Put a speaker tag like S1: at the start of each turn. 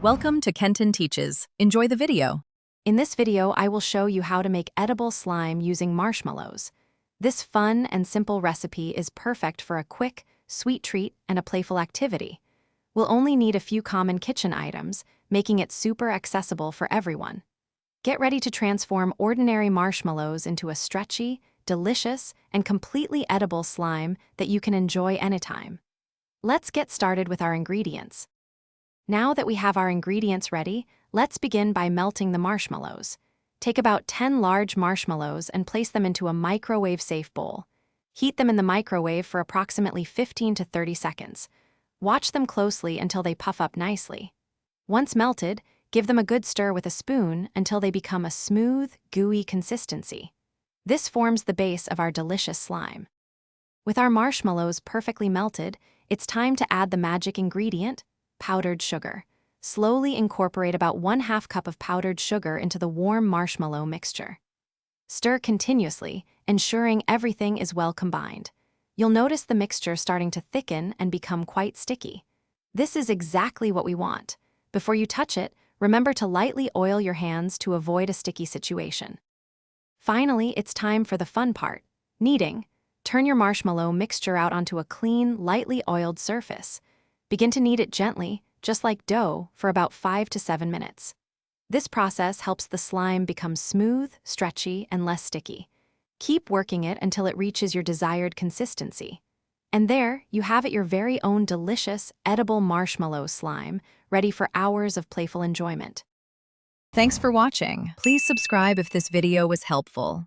S1: Welcome to Kenton Teaches. Enjoy the video.
S2: In this video, I will show you how to make edible slime using marshmallows. This fun and simple recipe is perfect for a quick, sweet treat and a playful activity. We'll only need a few common kitchen items, making it super accessible for everyone. Get ready to transform ordinary marshmallows into a stretchy, delicious, and completely edible slime that you can enjoy anytime. Let's get started with our ingredients. Now that we have our ingredients ready, let's begin by melting the marshmallows. Take about 10 large marshmallows and place them into a microwave-safe bowl. Heat them in the microwave for approximately 15 to 30 seconds. Watch them closely until they puff up nicely. Once melted, give them a good stir with a spoon until they become a smooth, gooey consistency. This forms the base of our delicious slime. With our marshmallows perfectly melted, it's time to add the magic ingredient, powdered sugar. Slowly incorporate about 1/2 cup of powdered sugar into the warm marshmallow mixture. Stir continuously, ensuring everything is well combined. You'll notice the mixture starting to thicken and become quite sticky. This is exactly what we want. Before you touch it, remember to lightly oil your hands to avoid a sticky situation. Finally, it's time for the fun part, kneading. Turn your marshmallow mixture out onto a clean, lightly oiled surface. Begin to knead it gently, just like dough, for about 5 to 7 minutes. This process helps the slime become smooth, stretchy, and less sticky. Keep working it until it reaches your desired consistency. And there, you have it, your very own delicious, edible marshmallow slime, ready for hours of playful enjoyment.
S1: Thanks for watching. Please subscribe if this video was helpful.